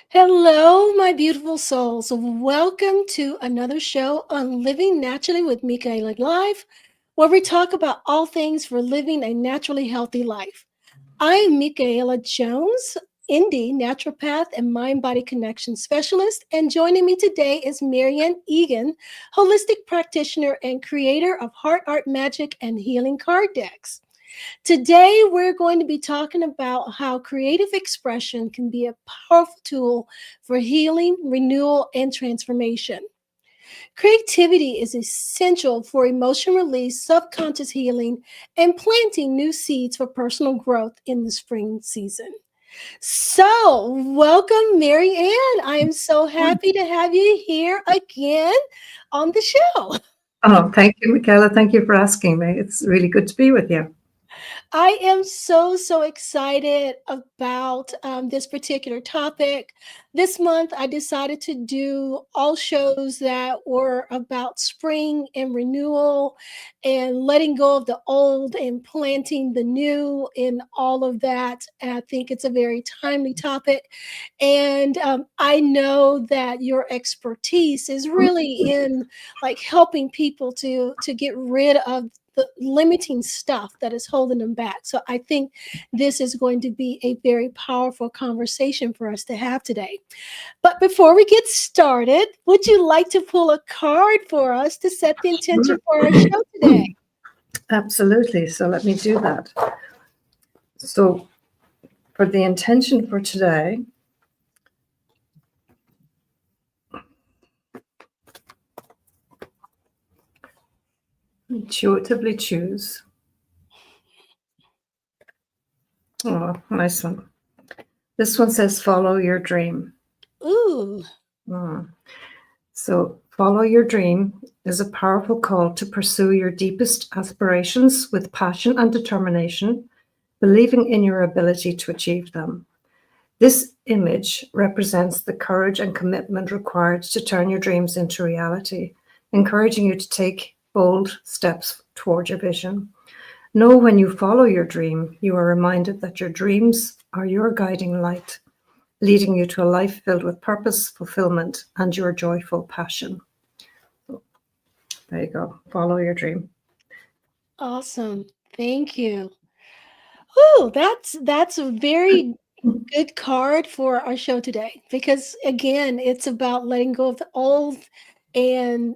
Hello, my beautiful souls. Welcome to another show on Living Naturally with Michaela Live, where we talk about all things for living a naturally healthy life. I am Michaela Jones, ND, naturopath and mind body connection specialist. And joining me today is Marian Egan, holistic practitioner and creator of Heart Art Magic and Healing Card Decks. Today, we're going to be talking about how creative expression can be a powerful tool for healing, renewal, and transformation. Creativity is essential for emotion release, subconscious healing, and planting new seeds for personal growth in the spring season. So, welcome, Marianne. I am so happy to have you here again on the show. Oh, thank you, Michaela. Thank you for asking me. It's really good to be with you. I am so excited about this particular topic. This month, I decided to do all shows that were about spring and renewal and letting go of the old and planting the new and all of that. I think it's a very timely topic. And I know that your expertise is really in like helping people to get rid of the limiting stuff that is holding them back. So I think this is going to be a very powerful conversation for us to have today. But before we get started, would you like to pull a card for us to set the intention for our show today? Absolutely. So let me do that. So for the intention for today, intuitively choose. Oh, nice one. This one says follow your dream. Ooh. So follow your dream is a powerful call to pursue your deepest aspirations with passion and determination, believing in your ability to achieve them. This image represents the courage and commitment required to turn your dreams into reality, encouraging you to take bold steps toward your vision. Know when you follow your dream, you are reminded that your dreams are your guiding light, leading you to a life filled with purpose, fulfillment, and your joyful passion. So, there you go. Follow your dream. Awesome. Thank you. Oh, that's a very good card for our show today because again, it's about letting go of the old and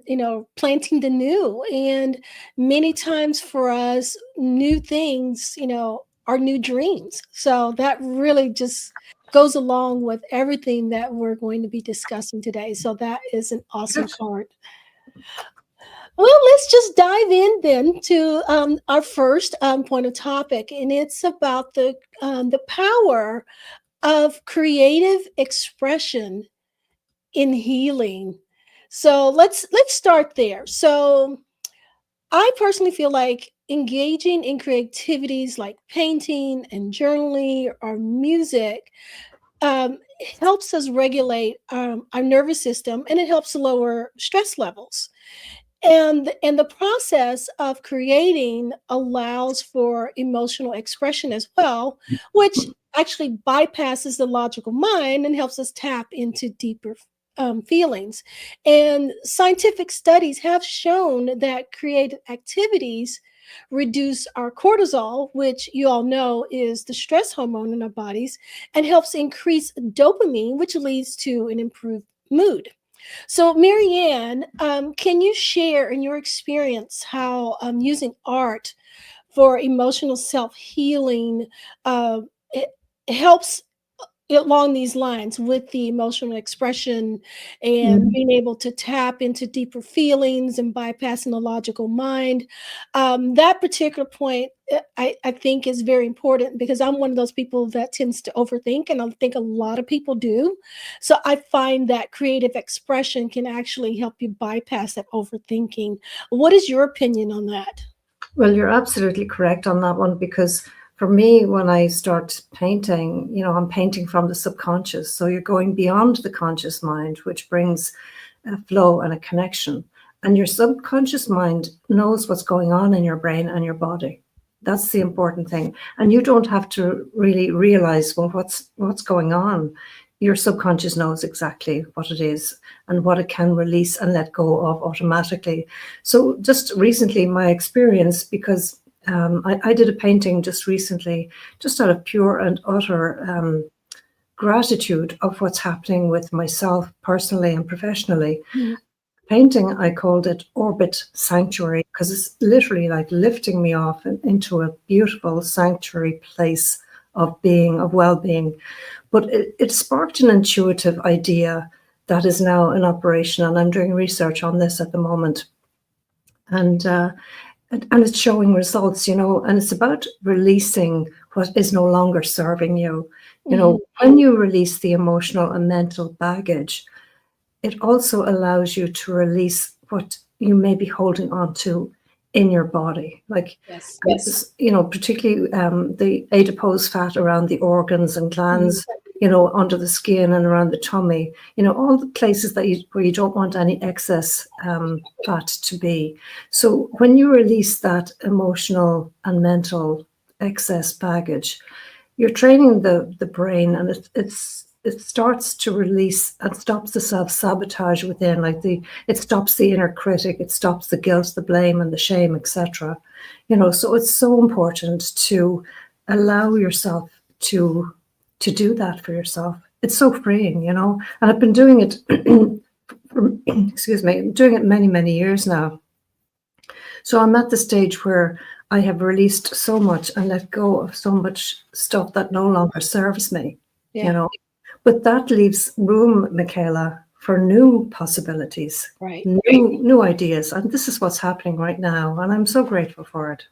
planting the new. And many times for us, new things, are new dreams. So that really just goes along with everything that we're going to be discussing today. So that is an awesome Good. card. Well, let's just dive in then to our first point of topic, and it's about the power of creative expression in healing. So let's start there. So I personally feel like engaging in creativities like painting and journaling or music um, helps us regulate our nervous system and it helps lower stress levels. And the process of creating allows for emotional expression as well, which actually bypasses the logical mind and helps us tap into deeper feelings. And scientific studies have shown that creative activities reduce our cortisol, which you all know is the stress hormone in our bodies, and helps increase dopamine, which leads to an improved mood. So, Marianne, can you share in your experience how using art for emotional self healing it helps along these lines with the emotional expression and Mhm. being able to tap into deeper feelings and bypassing the logical mind. That particular point, I think, is very important because I'm one of those people that tends to overthink, and I think a lot of people do. So I find that creative expression can actually help you bypass that overthinking. What is your opinion on that? Well, you're absolutely correct on that one because for me, when I start painting, I'm painting from the subconscious. So you're going beyond the conscious mind, which brings a flow and a connection. And your subconscious mind knows what's going on in your brain and your body. That's the important thing. And you don't have to really realize, well, what's going on. your subconscious knows exactly what it is and what it can release and let go of automatically. So just recently, my experience, because I did a painting just recently, just out of pure and utter gratitude of what's happening with myself personally and professionally. Mhm. Painting, I called it Orbit Sanctuary, because it's literally like lifting me off into a beautiful sanctuary place of being, of well-being. But it sparked an intuitive idea that is now in operation, and I'm doing research on this at the moment. And it's showing results, and it's about releasing what is no longer serving you. When you release the emotional and mental baggage, it also allows you to release what you may be holding on to in your body. Like, Yes. particularly the adipose fat around the organs and glands, under the skin and around the tummy, all the places where you don't want any excess fat to be. So when you release that emotional and mental excess baggage, you're training the brain, and it starts to release and stops the self-sabotage within, it stops the inner critic, it stops the guilt, the blame, and the shame, etc. So it's so important to allow yourself to do that for yourself. It's so freeing, and I've been doing it excuse me, I'm doing it many, many years now. So I'm at the stage where I have released so much and let go of so much stuff that no longer serves me, Yeah. But that leaves room, Michaela, for new possibilities, Right. new ideas. And this is what's happening right now. And I'm so grateful for it.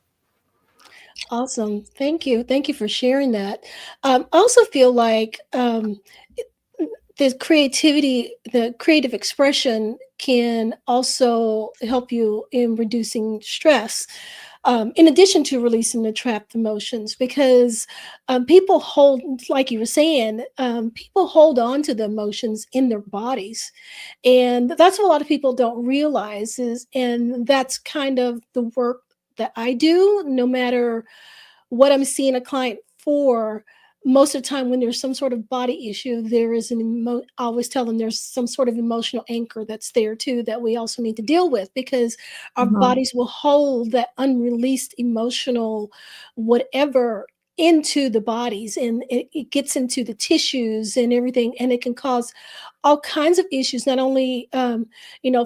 Awesome. Thank you. Thank you for sharing that. I also feel like the creativity, the creative expression can also help you in reducing stress. In addition to releasing the trapped emotions, because people hold, like you were saying, people hold on to the emotions in their bodies, and that's what a lot of people don't realize is, and that's kind of the work that I do. No matter what I'm seeing a client for, most of the time when there's some sort of body issue, there is I always tell them there's some sort of emotional anchor that's there too that we also need to deal with, because our Mhm. bodies will hold that unreleased emotional whatever into the bodies, and it gets into the tissues and everything, and it can cause all kinds of issues, not only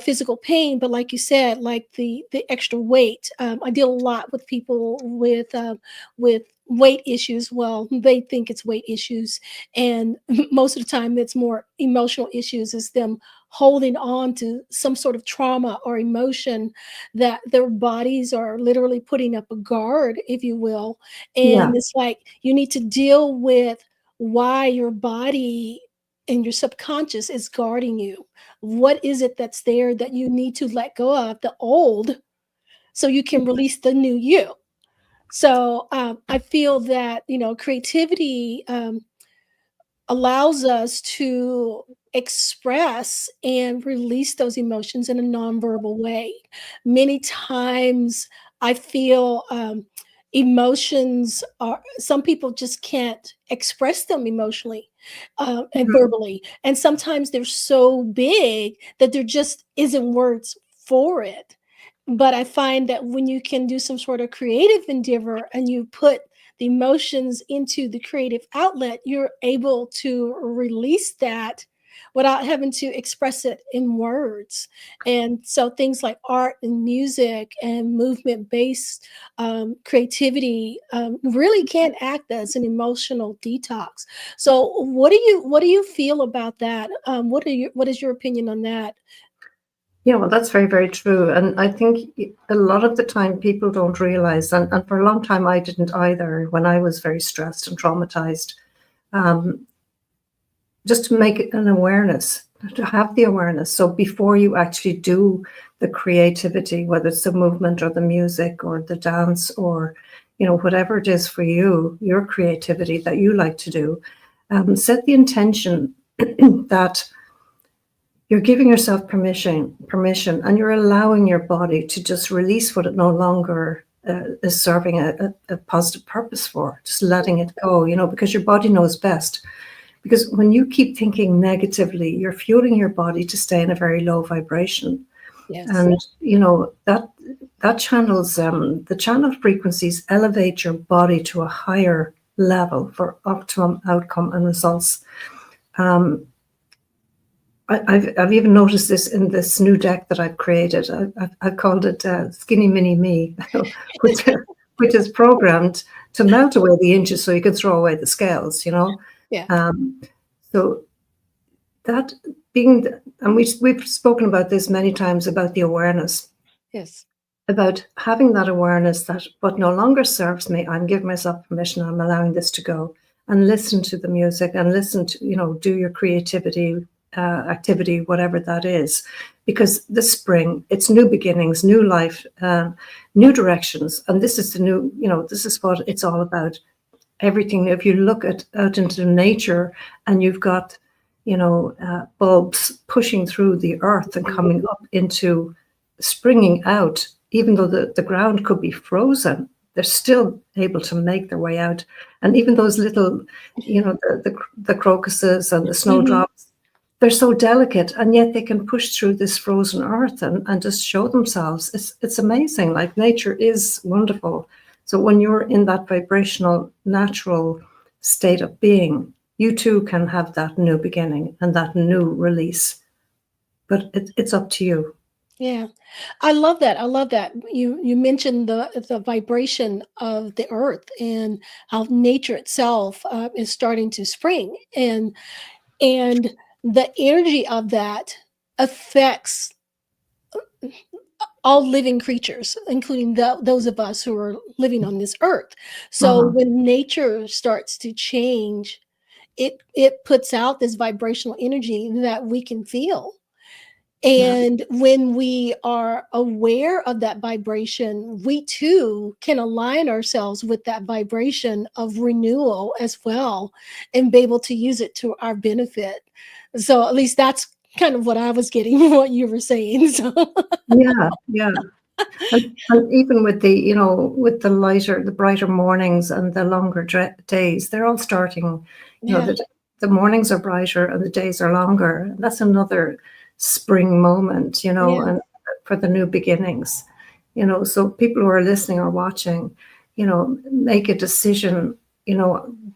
physical pain, but like you said, like the extra weight. I deal a lot with people with weight issues. Well, they think it's weight issues, and most of the time it's more emotional issues, is them holding on to some sort of trauma or emotion that their bodies are literally putting up a guard, if you will. Yeah, And it's like you need to deal with why your body and your subconscious is guarding you. What is it that's there that you need to let go of the old so you can release the new you? So I feel that creativity allows us to express and release those emotions in a nonverbal way. Many times, I feel emotions are, some people just can't express them emotionally and Mhm. verbally, and sometimes they're so big that there just isn't words for it. But I find that when you can do some sort of creative endeavor and you put the emotions into the creative outlet, you're able to release that without having to express it in words. And so things like art and music and movement based creativity really can act as an emotional detox. So what do you feel about that? What is your opinion on that? Yeah, well, that's very, very true. And I think a lot of the time people don't realize, and for a long time I didn't either, when I was very stressed and traumatized, um, just to make an awareness, to have the awareness. So before you actually do the creativity, whether it's the movement or the music or the dance or, whatever it is for you, your creativity that you like to do, set the intention that you're giving yourself permission, and you're allowing your body to just release what it no longer is serving a positive purpose for, just letting it go, because your body knows best. because when you keep thinking negatively, you're fueling your body to stay in a very low vibration. Yes. And that channels the channel frequencies elevate your body to a higher level for optimum outcome and results. I've even noticed this in this new deck that I've created. I've called it Skinny Mini Me, which which is programmed to melt away the inches so you can throw away the scales. Yeah. So that being, and we've spoken about this many times, about the awareness, Yes. about having that awareness that what no longer serves me, I'm giving myself permission, I'm allowing this to go, and listen to the music and listen to, do your creativity activity, whatever that is, because the spring, it's new beginnings, new life, new directions. And this is this is what it's all about. Everything, if you look out into nature and you've got, bulbs pushing through the earth and coming up into springing out, even though the ground could be frozen, they're still able to make their way out. And even those little, the crocuses and the snowdrops, they're so delicate, and yet they can push through this frozen earth and just show themselves. It's amazing. Like, nature is wonderful. So when you're in that vibrational, natural state of being, you too can have that new beginning and that new release. But it's up to you. Yeah. I love that. I love that. You mentioned the vibration of the earth and how nature itself is starting to spring, and the energy of that affects all living creatures, including those of us who are living on this earth. So Uh-huh. when nature starts to change, it puts out this vibrational energy that we can feel. Yeah. And when we are aware of that vibration, we too can align ourselves with that vibration of renewal as well, and be able to use it to our benefit. So at least that's kind of what I was getting from what you were saying. So Yeah. Yeah. And even with with the brighter mornings and the longer days, they're all starting, yeah, the mornings are brighter and the days are longer. And that's another spring moment, yeah, and for the new beginnings, so people who are listening or watching, make a decision,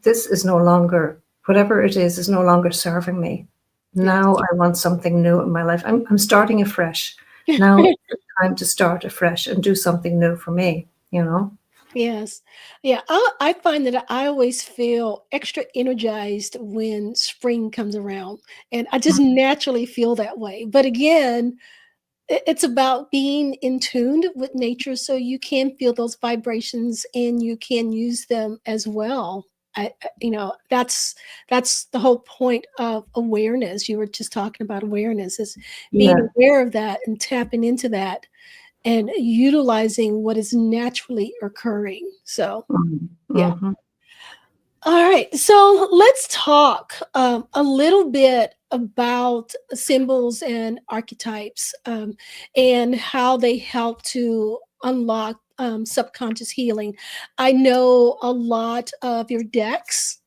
this is no longer, whatever it is no longer serving me. Now yes. I want something new in my life. I'm starting afresh. Now time to start afresh and do something new for me. Yes. Yeah. I find that I always feel extra energized when spring comes around. And I just naturally feel that way. But again, it's about being in tune with nature so you can feel those vibrations and you can use them as well. That's the whole point of awareness. You were just talking about awareness, is being Yeah. aware of that and tapping into that and utilizing what is naturally occurring. So, Mhm. yeah. Mhm. All right. So let's talk a little bit about symbols and archetypes, and how they help to unlock subconscious healing. I know a lot of your decks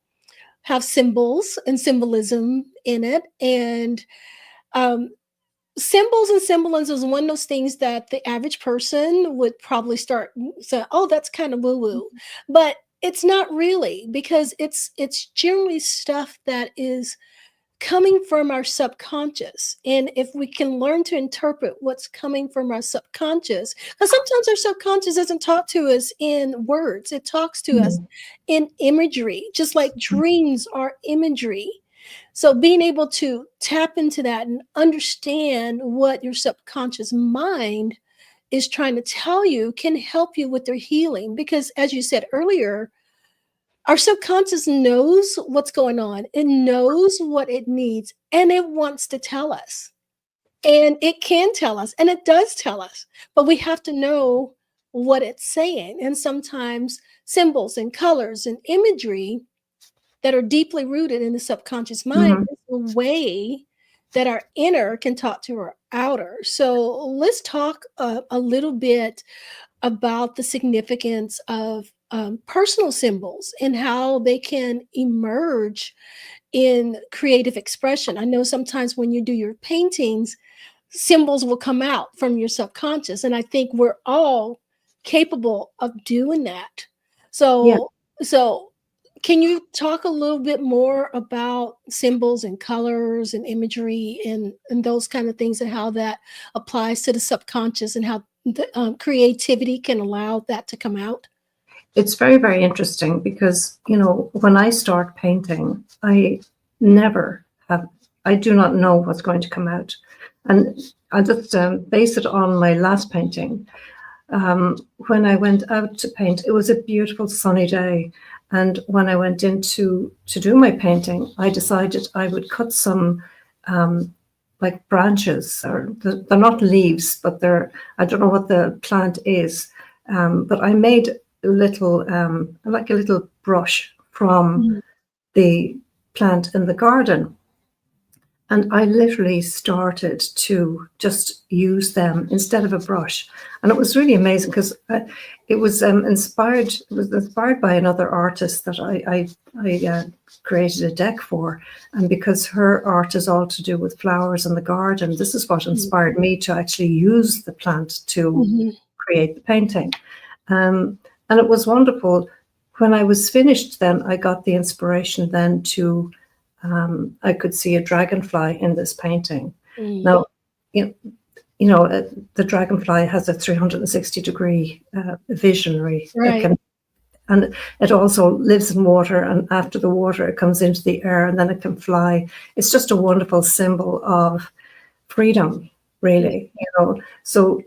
have symbols and symbolism in it. And um, symbols and symbolism is one of those things that the average person would probably start saying, "Oh, that's kind of woo woo," but it's not really, because it's generally stuff that is coming from our subconscious. And if we can learn to interpret what's coming from our subconscious, because sometimes our subconscious doesn't talk to us in words, it talks to us Mhm. in imagery, just like dreams are imagery. So being able to tap into that and understand what your subconscious mind is trying to tell you can help you with their healing. Because as you said earlier, our subconscious knows what's going on. It knows what it needs and it wants to tell us. And it can tell us and it does tell us, but we have to know what it's saying. And sometimes symbols and colors and imagery that are deeply rooted in the subconscious mind Mhm. is the way that our inner can talk to our outer. So let's talk a little bit about the significance of personal symbols and how they can emerge in creative expression. I know sometimes when you do your paintings, symbols will come out from your subconscious, and I think we're all capable of doing that. Yeah, So can you talk a little bit more about symbols and colors and imagery and those kind of things, and how that applies to the subconscious, and how the creativity can allow that to come out? it's very, very interesting because, when I start painting, never have, I do not know what's going to come out. And I just base it on my last painting. When I went out to paint, it was a beautiful sunny day. And when I went in to do my painting, I decided I would cut some like branches, or they're not leaves, but I don't know what the plant is. But I made a little, like a little brush from Mhm. the plant in the garden. And I literally started to just use them instead of a brush. And it was really amazing because it was inspired. It was inspired by another artist that I created a deck for. And because her art is all to do with flowers in the garden, this is what inspired me to actually use the plant to Mhm. create the painting. And it was wonderful. When I was finished, then I got the inspiration then to I could see a dragonfly in this painting. Mm. Now, the dragonfly has a 360-degree visionary. Right. And it also lives in water, and after the water, it comes into the air, and then it can fly. It's just a wonderful symbol of freedom, really. So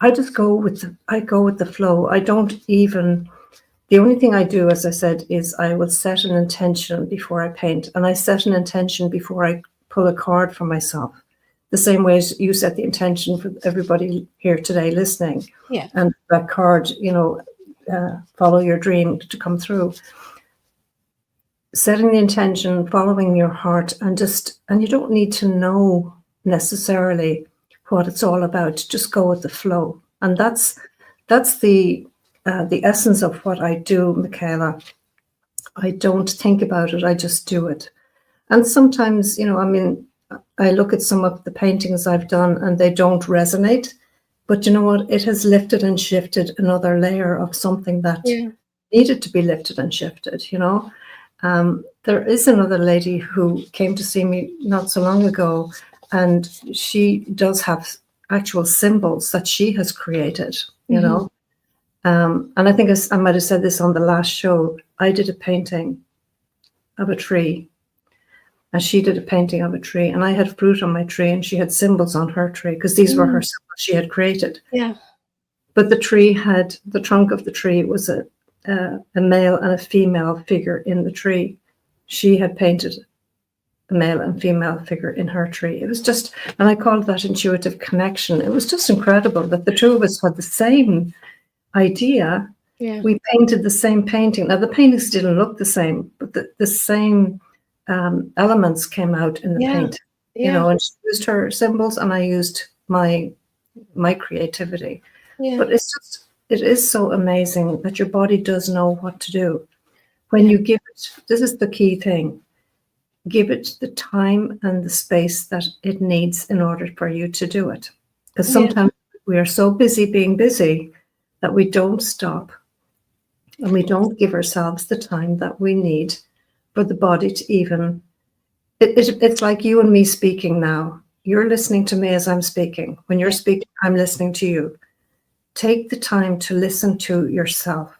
I just go with the flow. I don't even. The only thing I do, as I said, is I will set an intention before I paint, and I set an intention before I pull a card for myself. The same way as you set the intention for everybody here today listening, Yeah. and that card, follow your dream to come through. Setting the intention, following your heart, and you don't need to know necessarily what it's all about. Just go with the flow, and that's the essence of what I do, Michaela. I don't think about it, I just do it. And sometimes, I look at some of the paintings I've done and they don't resonate, but you know what? It has lifted and shifted another layer of something that Yeah. needed to be lifted and shifted. There is another lady who came to see me not so long ago, and she does have actual symbols that she has created, Mhm. and I think I might have said this on the last show. I did a painting of a tree, and she did a painting of a tree, and I had fruit on my tree, and she had symbols on her tree because these were her Mm. symbols she had created. Yeah. But the trunk of the tree was a male and a female figure in the tree. She had painted a male and female figure in her tree. It was just, and I called that intuitive connection. It was just incredible that the two of us had the same idea. Yeah. We painted the same painting. Now, the paintings didn't look the same, but the same elements came out in the Yeah. paint. Yeah. And she used her symbols, and I used my creativity. Yeah. But it is so amazing that your body does know what to do. When Yeah. you give it, this is the key thing, give it the time and the space that it needs in order for you to do it. Because Yeah. sometimes we are so busy being busy that we don't stop, and we don't give ourselves the time that we need for the body to even. It's like you and me speaking now. You're listening to me as I'm speaking. When you're Yeah. speaking, I'm listening to you. Take the time to listen to yourself.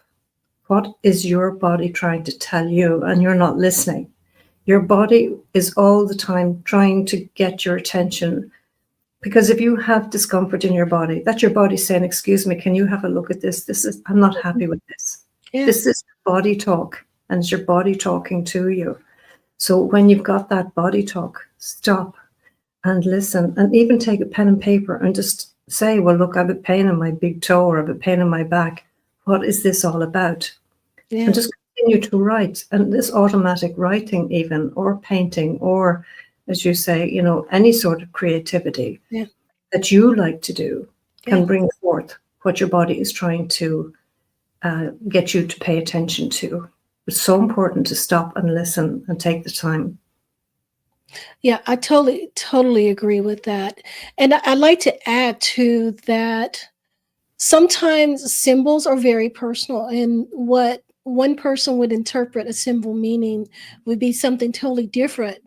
What is your body trying to tell you, and you're not listening? Your body is all the time trying to get your attention, because if you have discomfort in your body, that's your body saying, excuse me, can you have a look at this? I'm not happy with this. Yeah. This is body talk, and it's your body talking to you. So when you've got that body talk, stop and listen, and even take a pen and paper and just say, well, look, I have a pain in my big toe, or I have a pain in my back. What is this all about? Yeah. And just continue to write. And this automatic writing, even, or painting, or as you say, any sort of creativity Yeah. that you like to do can Yeah. bring forth what your body is trying to get you to pay attention to. it's so important to stop and listen and take the time. Yeah, I totally agree with that. And I'd like to add to that sometimes symbols are very personal, and what one person would interpret a symbol meaning would be something totally different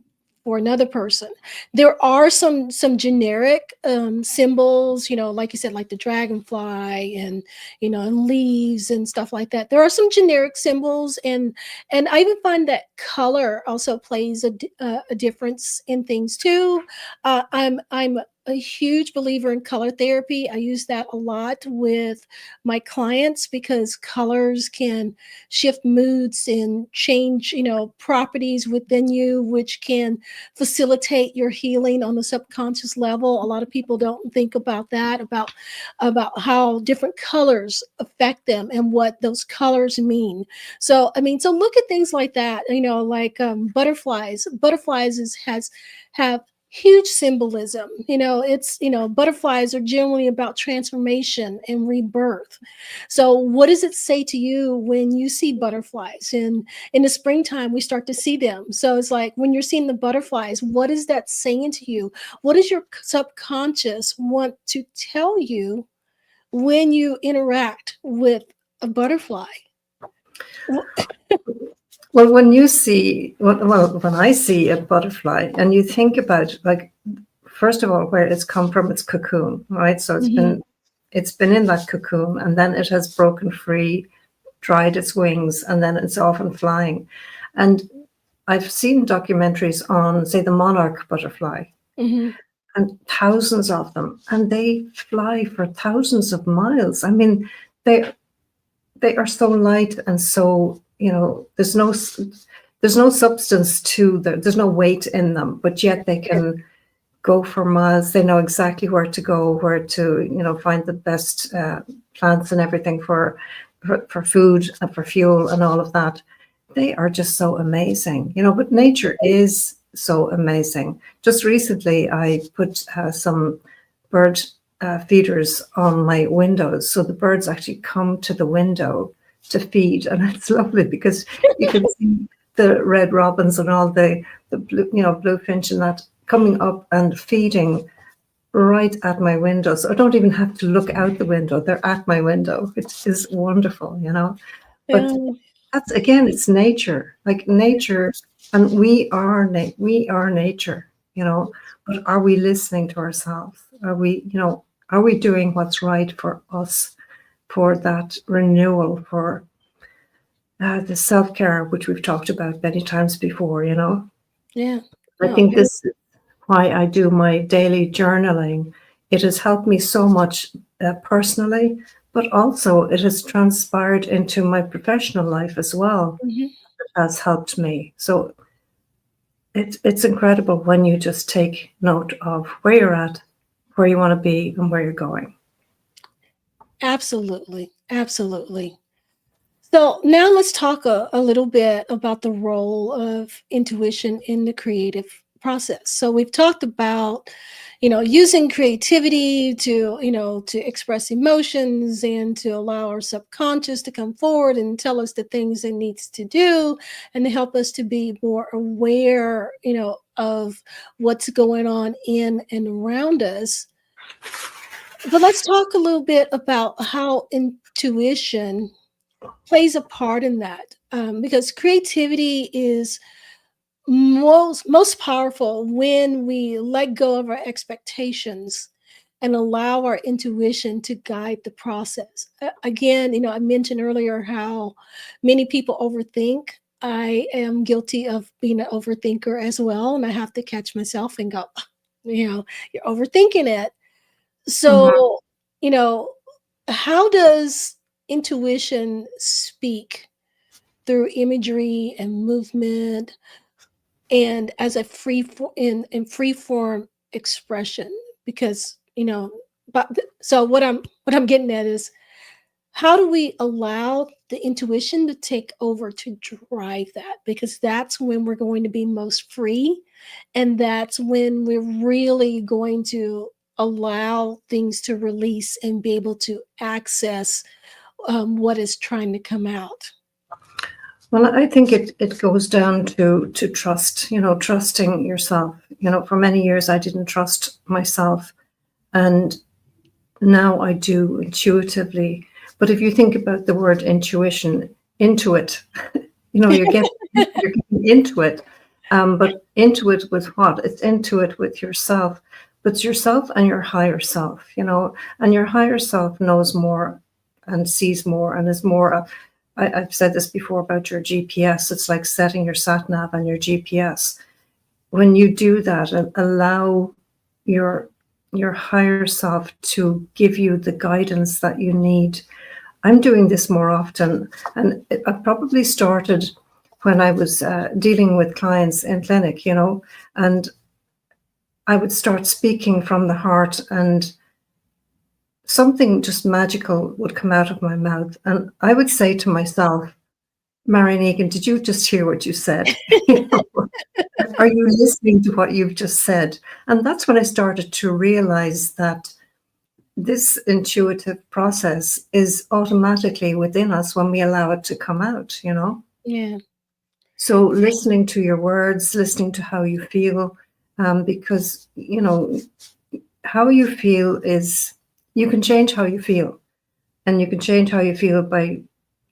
for another person. There are some generic symbols, like you said, like the dragonfly and and leaves and stuff like that. There are some generic symbols, and I even find that color also plays a difference in things too. I'm a huge believer in color therapy. I use that a lot with my clients because colors can shift moods and change, properties within you, which can facilitate your healing on the subconscious level. A lot of people don't think about that, about how different colors affect them and what those colors mean. So, I mean, so look at things like that, like butterflies. Butterflies have huge symbolism. It's, butterflies are generally about transformation and rebirth. So what does it say to you when you see butterflies? And in the springtime, we start to see them. So it's like when you're seeing the butterflies, what is that saying to you? What does your subconscious want to tell you when you interact with a butterfly? Well, when I see a butterfly, and you think about, like, first of all, where it's come from, its cocoon, right? So Mhm. it's been in that cocoon, and then it has broken free, dried its wings, and then it's off and flying. And I've seen documentaries on, say, the monarch butterfly, Mhm. and thousands of them, and they fly for thousands of miles. I mean, they they are so light, and so, there's no substance to them, there's no weight in them, but yet they can go for miles. They know exactly where to go, where to, find the best plants and everything for food and for fuel and all of that. They are just so amazing, but nature is so amazing. Just recently, I put some bird feeders on my windows, so the birds actually come to the window to feed, and it's lovely because you can see the red robins and all the blue, bluefinch and that coming up and feeding right at my window. So I don't even have to look out the window. They're at my window. It is wonderful. But Yeah. that's, again, it's nature, like nature, and we are nature, but are we listening to ourselves? Are we doing what's right for us, for that renewal, for the self-care, which we've talked about many times before? Yeah. I No. think this is why I do my daily journaling. It has helped me so much personally, but also it has transpired into my professional life as well. Mhm. It has helped me. So it's incredible when you just take note of where you're at, where you want to be, and where you're going. Absolutely. Absolutely. So now let's talk a little bit about the role of intuition in the creative process. So we've talked about, using creativity to, to express emotions and to allow our subconscious to come forward and tell us the things it needs to do and to help us to be more aware, of what's going on in and around us. But let's talk a little bit about how intuition plays a part in that, because creativity is most powerful when we let go of our expectations and allow our intuition to guide the process. Again, I mentioned earlier how many people overthink. I am guilty of being an overthinker as well, and I have to catch myself and go, you're overthinking it. Mhm. So, you know, how does intuition speak through imagery and movement and as a in free form expression? Because, so what I'm getting at is how do we allow the intuition to take over to drive that? Because that's when we're going to be most free. And that's when we're really going to allow things to release and be able to access what is trying to come out. Well, I think it goes down to trust, trusting yourself. For many years I didn't trust myself, and now I do intuitively. But if you think about the word intuition, intuit, you're getting into it. But into it with what? It's into it with yourself. But it's yourself and your higher self, and your higher self knows more and sees more and is more. I've said this before about your GPS. It's like setting your sat nav on your GPS. When you do that and allow your higher self to give you the guidance that you need. I'm doing this more often, and I probably started when I was dealing with clients in clinic, and I would start speaking from the heart, and something just magical would come out of my mouth. And I would say to myself, Marian Egan, did you just hear what you said? Are you listening to what you've just said? And that's when I started to realize that this intuitive process is automatically within us when we allow it to come out, Yeah. So listening to your words, listening to how you feel, because, how you feel is, you can change how you feel, and you can change how you feel by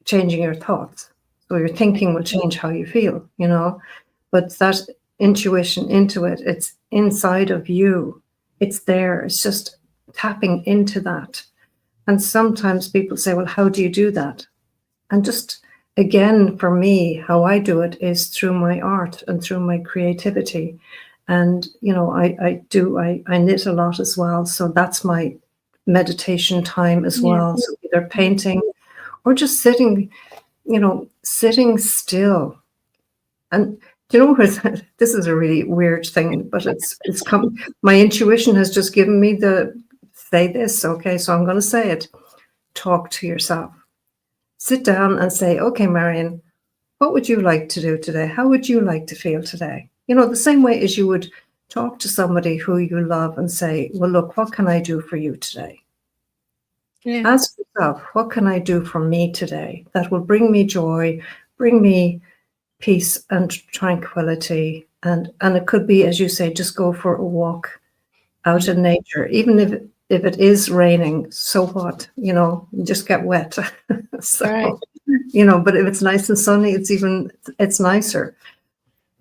changing your thoughts. So your thinking will change how you feel, but that intuition into it, it's inside of you. It's there. It's just tapping into that. And sometimes people say, well, how do you do that? And just, again, for me, how I do it is through my art and through my creativity. And, I knit a lot as well. So that's my meditation time as well. So either painting or just sitting sitting still. And this is a really weird thing, but it's come. My intuition has just given me the say this. Okay, so I'm going to say it. Talk to yourself. Sit down and say, okay, Marian, what would you like to do today? How would you like to feel today? The same way as you would talk to somebody who you love and say, well, look, what can I do for you today? Yeah. Ask yourself, what can I do for me today that will bring me joy, bring me peace and tranquility? And it could be, as you say, just go for a walk out in nature, even if it is raining. So what? You just get wet. So, Right. but if it's nice and sunny, it's nicer.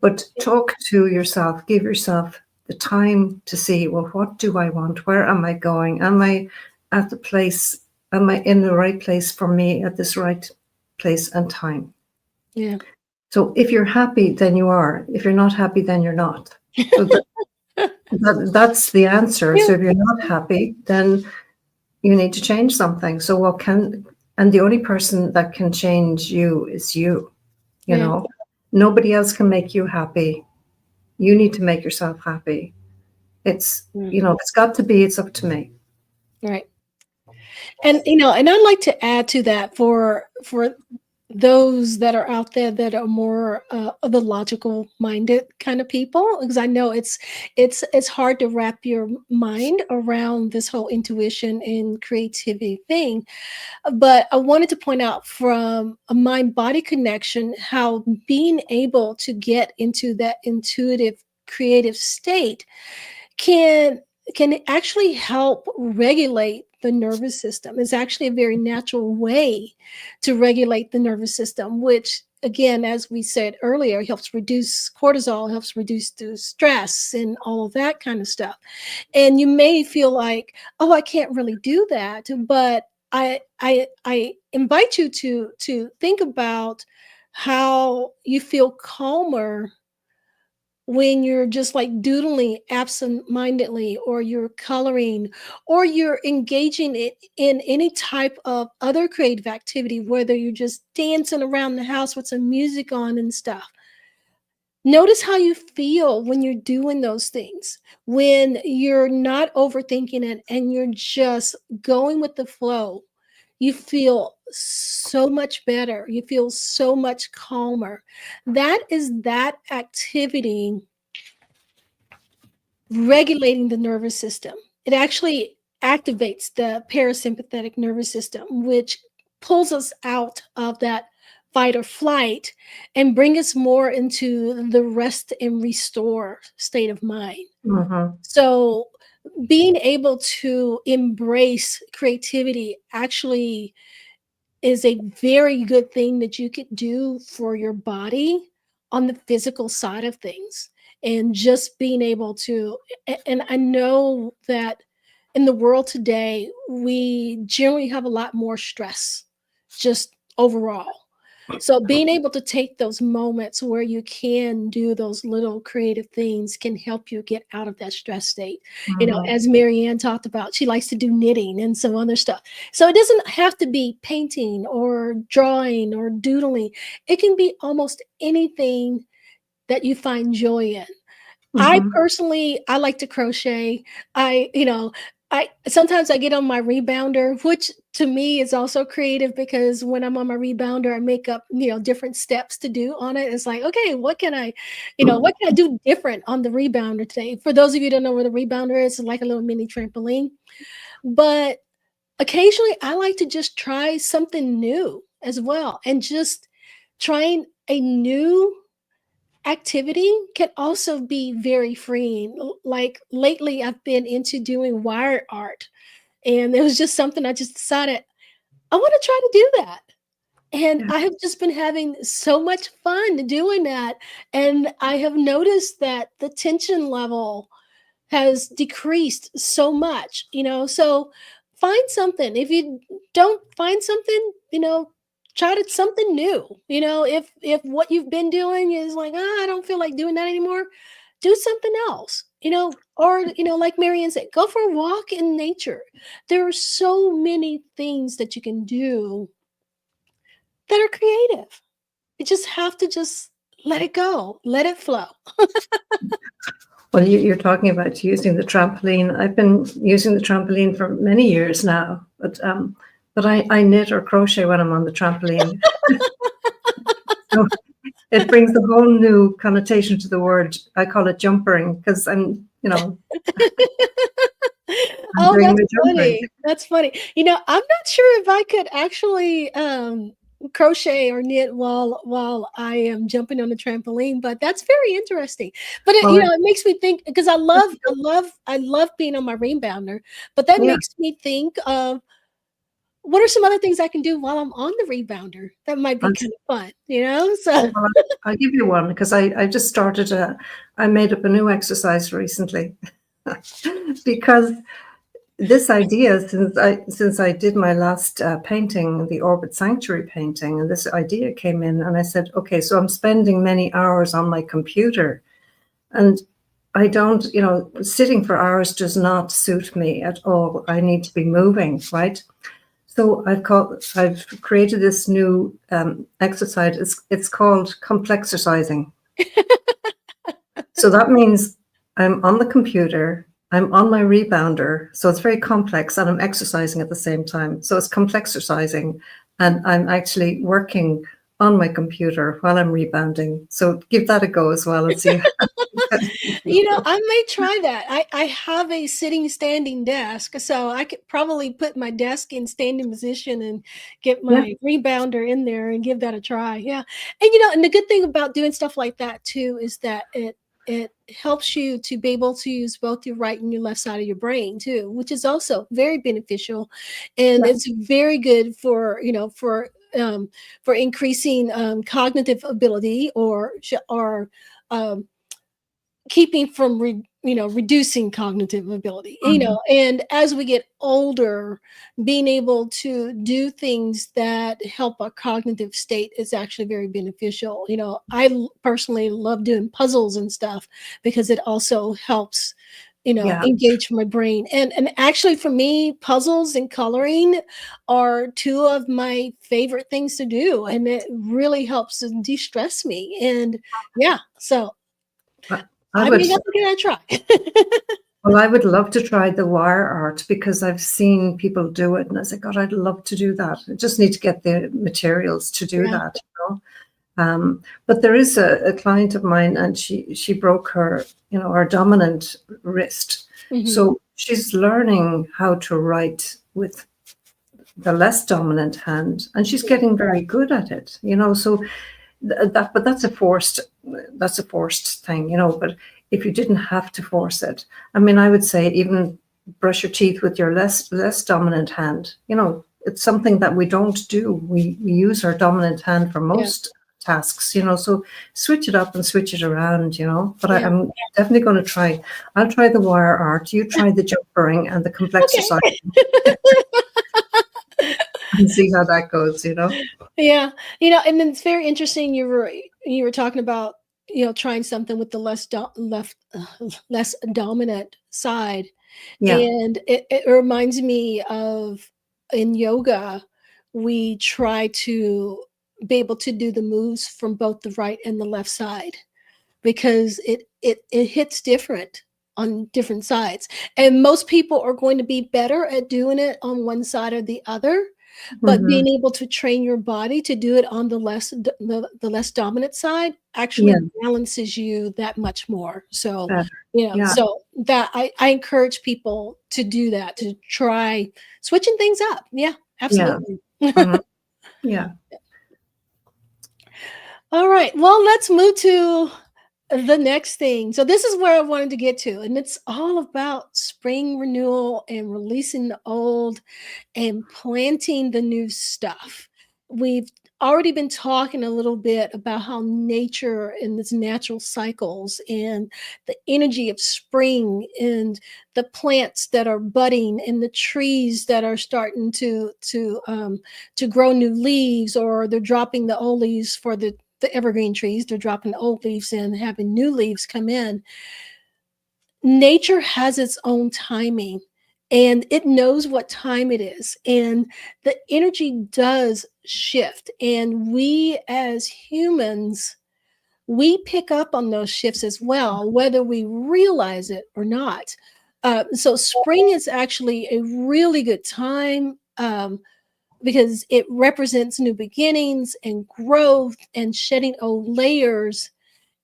But talk to yourself, give yourself the time to see, well, what do I want? Where am I going? Am I at the place? Am I in the right place for me at this right place and time? Yeah. So if you're happy, then you are. If you're not happy, then you're not. So that's the answer. So if you're not happy, then you need to change something. So and the only person that can change you is you, Nobody else can make you happy. You need to make yourself happy. It's, if it's got to be, it's up to me. Right. And and I'd like to add to that for those that are out there that are more of the logical minded kind of people, because I know it's hard to wrap your mind around this whole intuition and creativity thing. But I wanted to point out from a mind body connection how being able to get into that intuitive creative state can actually help regulate the nervous system. It's actually a very natural way to regulate the nervous system, which again, as we said earlier, helps reduce cortisol, helps reduce the stress and all of that kind of stuff. And you may feel like, oh, I can't really do that, but I invite you to think about how you feel calmer when you're just like doodling absent-mindedly, or you're coloring, or you're engaging it in any type of other creative activity, whether you're just dancing around the house with some music on and stuff. Notice how you feel when you're doing those things, when you're not overthinking it and you're just going with the flow. You feel so much better. You feel so much calmer. That is that activity regulating the nervous system. It actually activates the parasympathetic nervous system, which pulls us out of that fight or flight and bring us more into the rest and restore state of mind. Mhm. So being able to embrace creativity actually is a very good thing that you could do for your body on the physical side of things. And just being able to, and I know that in the world today, we generally have a lot more stress just overall. So being able to take those moments where you can do those little creative things can help you get out of that stress state. Mhm. As Marianne talked about, she likes to do knitting and some other stuff. So it doesn't have to be painting or drawing or doodling. It can be almost anything that you find joy in. I Mhm. personally, I like to crochet. I, you know, I sometimes I get on my rebounder, which to me is also creative because when I'm on my rebounder, I make up, different steps to do on it. It's like, okay, what can I do different on the rebounder today? For those of you who don't know what a rebounder is, it's like a little mini trampoline. But occasionally I like to just try something new as well. And just trying a new activity can also be very freeing. Like lately, I've been into doing wire art, and it was just something I just decided I want to try to do that. And Yeah. I have just been having so much fun doing that. And I have noticed that the tension level has decreased so much, so find something. If you don't find something, try to something new. If what you've been doing is like, I don't feel like doing that anymore, do something else. Or like Marianne said, go for a walk in nature. There are so many things that you can do that are creative. You just have to just let it go, let it flow. Well, you're talking about using the trampoline. I've been using the trampoline for many years now, but I knit or crochet when I'm on the trampoline. So it brings a whole new connotation to the word. I call it jumpering because I'm Oh, doing that's the jumpering. funny. That's funny. I'm not sure if I could actually, crochet or knit while I am jumping on the trampoline, but that's very interesting. But Well, it makes me think because I love being on my rebounder, but that yeah, makes me think of what are some other things I can do while I'm on the rebounder that might be I'll, kind of fun, So well, I'll give you one because I just started I made up a new exercise recently because this idea, since I did my last painting, the Orbit Sanctuary painting, and this idea came in, and I said, okay, so I'm spending many hours on my computer, and I don't, sitting for hours does not suit me at all. I need to be moving, right? So I've created this new exercise. It's called complexercising. So that means I'm on the computer, I'm on my rebounder, so it's very complex, and I'm exercising at the same time. So it's complexercising, and I'm actually working on my computer while I'm rebounding. So give that a go as well and see. I may try that. I have a sitting standing desk, so I could probably put my desk in standing position and get Yeah, my rebounder in there and give that a try. Yeah. And the good thing about doing stuff like that too is that it helps you to be able to use both your right and your left side of your brain too, which is also very beneficial. And yeah, it's very good for increasing cognitive ability or um, keeping from reducing cognitive ability, mhm, and as we get older, being able to do things that help our cognitive state is actually very beneficial. Personally love doing puzzles and stuff because it also helps yeah. engage my brain. And actually for me, puzzles and coloring are two of my favorite things to do, and it really helps to de-stress me. And yeah, so I, I I would. may have to give that a try. Well, I would love to try the wire art because I've seen people do it, and I said, God, I'd love to do that. I just need to get the materials to do Yeah. that. But there is a client of mine, and she broke her dominant wrist. Mhm. So she's learning how to write with the less dominant hand, and she's getting very good at it, so but that's a forced thing, but if you didn't have to force it, I mean, I would say even brush your teeth with your less dominant hand. It's something that we don't do. We use our dominant hand for Yeah. most tasks, so switch it up and switch it around, but Yeah. I'm definitely going to try. I'll try the wire art, you try the jumpering and the complexercise Okay. and see how that goes. Yeah. And then it's very interesting. You were talking about, trying something with the less dominant side. Yeah. And it reminds me of, in yoga, we try to be able to do the moves from both the right and the left side, because it hits different on different sides. And most people are going to be better at doing it on one side or the other. But Hmm. being able to train your body to do it on the less dominant side Yeah. actually balances you that much more. So, Better. Yeah. so that I encourage people to do that, to try switching things up. Yeah, Yeah. absolutely. Hmm. Yeah. All right. Well, let's move to the next thing. So this is where I wanted to get to, and it's all about spring renewal and releasing the old and planting the new stuff. We've already been talking a little bit about how nature and its natural cycles and the energy of spring and the plants that are budding and the trees that are starting to grow new leaves, or they're dropping the old leaves for the evergreen trees. They're dropping the old leaves in, having new leaves come in. Nature has its own timing, and it knows what time it is, and the energy does shift, and we as humans, we pick up on those shifts as well, whether we realize it or not. So spring is actually a really good time, because it represents new beginnings and growth and shedding old layers.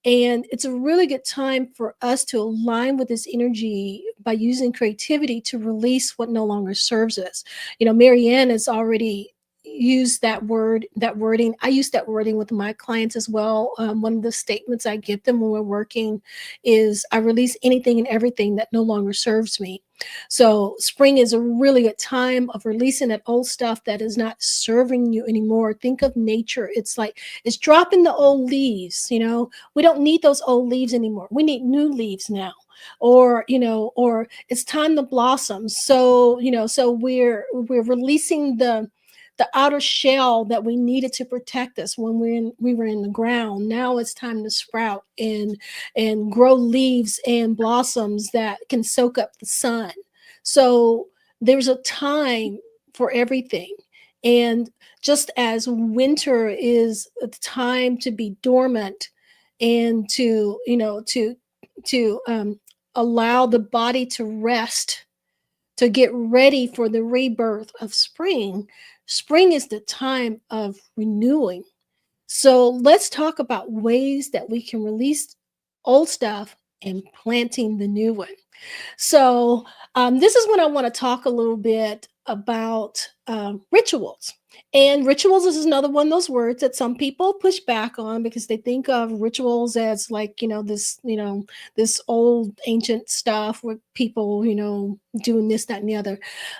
And it's a really good time for us to align with this energy by using creativity to release what no longer serves us. Marianne has already used that wording. I use that wording with my clients as well. One of the statements I give them when we're working is, I release anything and everything that no longer serves me. So spring is a really good time of releasing that old stuff that is not serving you anymore. Think of nature. It's like it's dropping the old leaves. We don't need those old leaves anymore. We need new leaves now. Or it's time to blossom. So we're releasing the outer shell that we needed to protect us when we were in the ground. Now it's time to sprout and grow leaves and blossoms that can soak up the sun. So there's a time for everything. And just as winter is a time to be dormant and to allow the body to rest, to get ready for the rebirth of spring, spring is the time of renewing. So let's talk about ways that we can release old stuff and planting the new one. So, this is when I want to talk a little bit about rituals. And rituals is another one of those words that some people push back on, because they think of rituals as like, this old ancient stuff where people, doing this, that, and the other.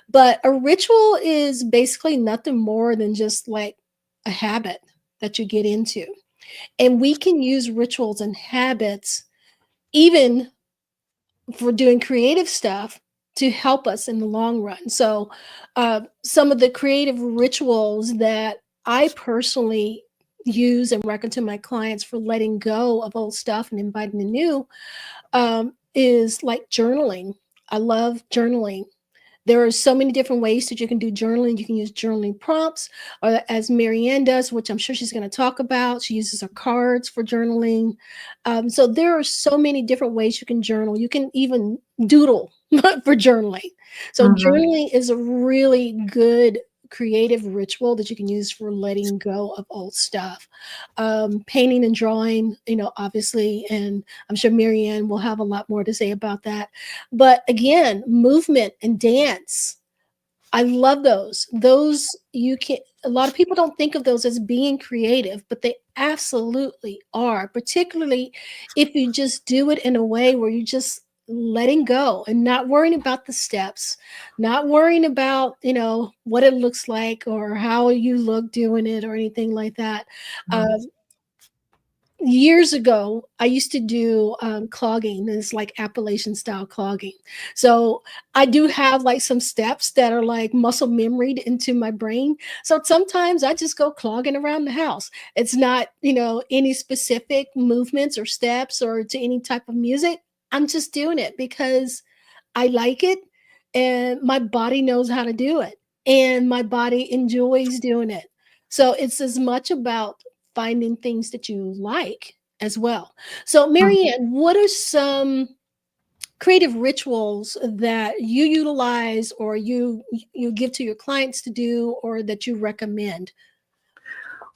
But a ritual is basically nothing more than just like a habit that you get into. And we can use rituals and habits even for doing creative stuff to help us in the long run. So, some of the creative rituals that I personally use and recommend to my clients for letting go of old stuff and inviting the new, is like journaling. I love journaling. There are so many different ways that you can do journaling. You can use journaling prompts, or as Marianne does, which I'm sure she's going to talk about. She uses her cards for journaling. So there are so many different ways you can journal. You can even doodle for journaling. So Hmm. journaling is a really good creative ritual that you can use for letting go of old stuff. Painting and drawing, obviously, and I'm sure Marianne will have a lot more to say about that. But again, movement and dance I love those. Those you can a lot of people don't think of those as being creative, but they absolutely are, particularly if you just do it in a way where you just letting go and not worrying about the steps, not worrying about, what it looks like or how you look doing it or anything like that. Mm. Um, Years ago, I used to do clogging. It's like Appalachian style clogging. So I do have like some steps that are like muscle memoried into my brain. So sometimes I just go clogging around the house. It's not, any specific movements or steps or to any type of music. I'm just doing it because I like it and my body knows how to do it and my body enjoys doing it. So it's as much about finding things that you like as well. So, Marianne, what are some creative rituals that you utilize or you give to your clients to do or that you recommend?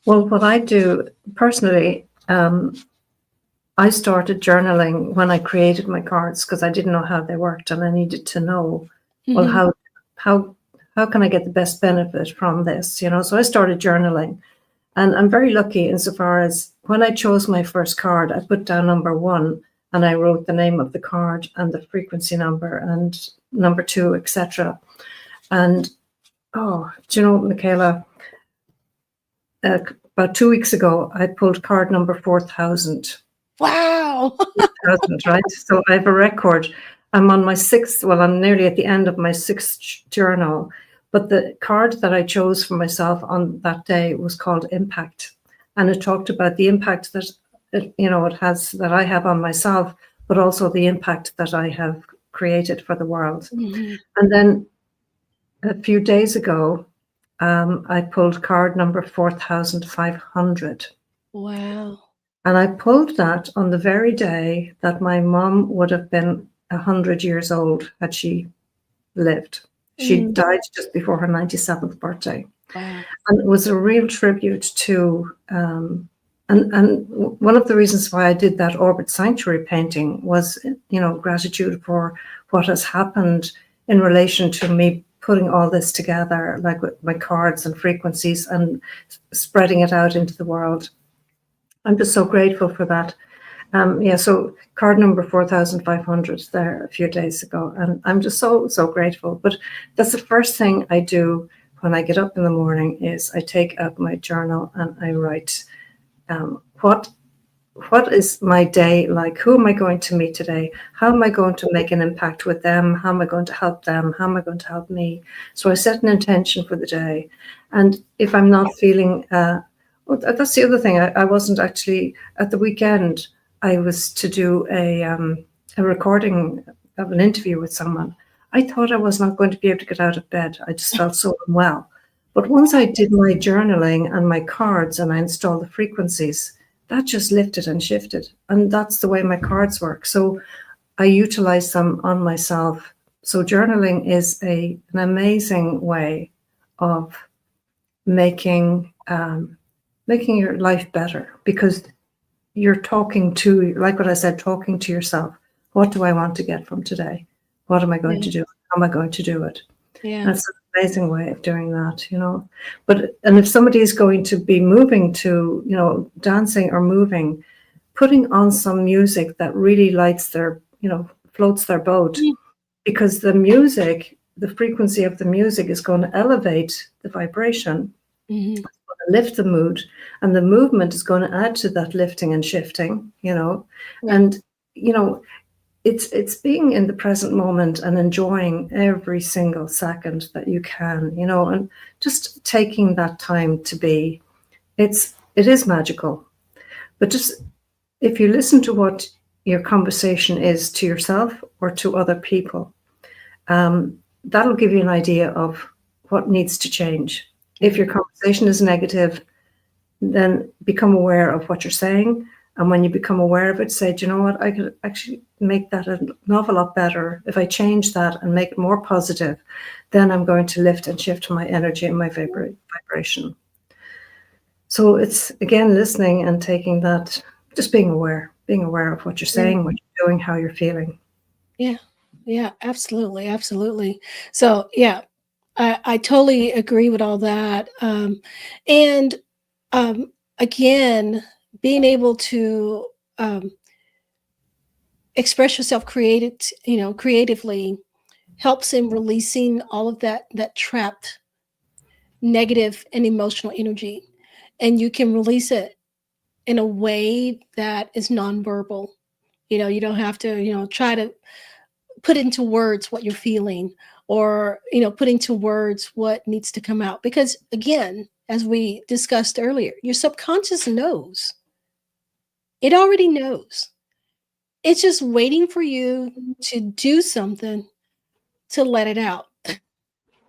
Well, what I do personally, I started journaling when I created my cards because I didn't know how they worked, and I needed to know, well, Mhm. how how can I get the best benefit from this? So I started journaling, and I'm very lucky insofar as when I chose my first card, I put down number one, and I wrote the name of the card and the frequency number and number two, etc. And oh, do you know, Michaela? About 2 weeks ago, I pulled card number 4,000. Wow. Hasn't, right? So I have a record. I'm on my sixth, well, I'm nearly at the end of my sixth journal. But the card that I chose for myself on that day was called Impact. And it talked about the impact that it has, that I have on myself, but also the impact that I have created for the world. Mhm. And then a few days ago, I pulled card number 4,500. Wow. And I pulled that on the very day that my mom would have been 100 years old had she lived. She Mhm. died just before her 97th birthday. Wow. And it was a real tribute to, and one of the reasons why I did that Orbit Sanctuary painting was, gratitude for what has happened in relation to me putting all this together, like with my cards and frequencies and spreading it out into the world. I'm just so grateful for that. So card number 4,500 there a few days ago, and I'm just so, so grateful. But that's the first thing I do when I get up in the morning is I take out my journal and I write what is my day like? Who am I going to meet today? How am I going to make an impact with them? How am I going to help them? How am I going to help me? So I set an intention for the day. And if I'm not feeling, well, that's the other thing. I wasn't actually, at the weekend, I was to do a recording of an interview with someone. I thought I was not going to be able to get out of bed. I just felt so unwell. But once I did my journaling and my cards and I installed the frequencies, that just lifted and shifted. And that's the way my cards work. So I utilize them on myself. So journaling is an amazing way of making your life better, because you're talking to, like what I said, talking to yourself. What do I want to get from today? What am I going Yeah. to do? How am I going to do it? Yeah. That's an amazing way of doing that, and if somebody is going to be moving to, dancing or moving, putting on some music that really lights their, floats their boat, Mm. because the frequency of the music is going to elevate the vibration, Mhm. lift the mood, and the movement is going to add to that lifting and shifting, Right. and, it's being in the present moment and enjoying every single second that you can, and just taking that time to be. It is magical. But just if you listen to what your conversation is to yourself or to other people, that'll give you an idea of what needs to change. If your conversation is negative, then become aware of what you're saying. And when you become aware of it, say, do you know what? I could actually make that an awful lot better. If I change that and make it more positive, then I'm going to lift and shift my energy and my vibration. So it's, again, listening and taking that, just being aware of what you're Yeah. saying, what you're doing, how you're feeling. Yeah. Yeah. Absolutely. Absolutely. So, yeah. I totally agree with all that. And again, being able to um, express yourself creatively helps in releasing all of that trapped negative and emotional energy, and you can release it in a way that is nonverbal. You don't have to, try to put into words what you're feeling, or put into words what needs to come out, because again, as we discussed earlier, your subconscious knows. It already knows. It's just waiting for you to do something to let it out.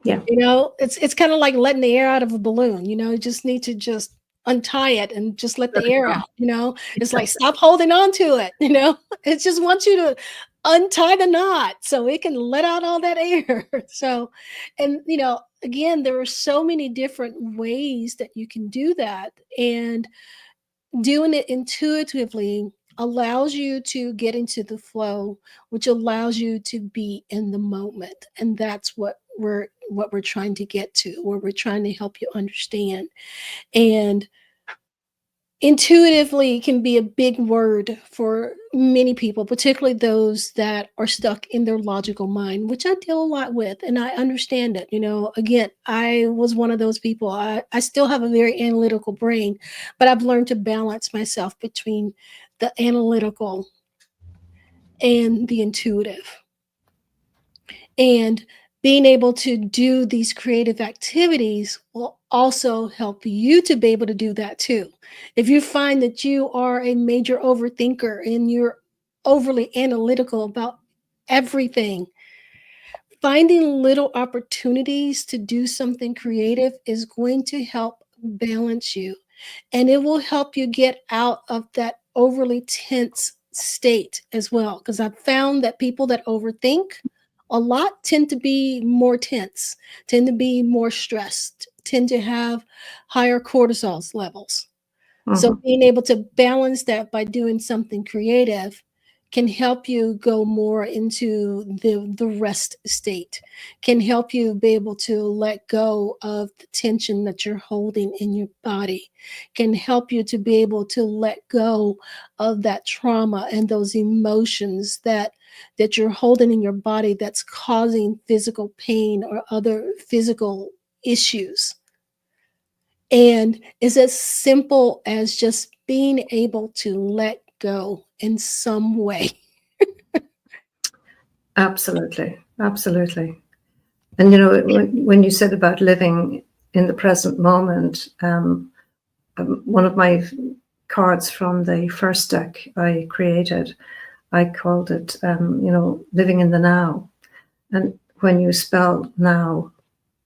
Yeah, It's kind of like letting the air out of a balloon. You just need to just untie it and just let let the it air go. out. It's like, stop holding on to it. It just wants you to untie the knot so it can let out all that air. So, and again, there are so many different ways that you can do that, and doing it intuitively allows you to get into the flow, which allows you to be in the moment. And that's what we're trying to get to, where we're trying to help you understand. And intuitively can be a big word for many people, particularly those that are stuck in their logical mind, which I deal a lot with, and I understand it. Again, I was one of those people. I still have a very analytical brain, but I've learned to balance myself between the analytical and the intuitive. And being able to do these creative activities will also help you to be able to do that too. If you find that you are a major overthinker and you're overly analytical about everything, finding little opportunities to do something creative is going to help balance you, and it will help you get out of that overly tense state as well. Because I've found that people that overthink a lot tend to be more tense, tend to be more stressed, tend to have higher cortisol levels. So Mhm. being able to balance that by doing something creative can help you go more into the rest state, can help you be able to let go of the tension that you're holding in your body, can help you to be able to let go of that trauma and those emotions that you're holding in your body that's causing physical pain or other physical issues. And it's as simple as just being able to let go in some way. Absolutely, absolutely. And when you said about living in the present moment, one of my cards from the first deck I created, I called it, living in the now. And when you spell now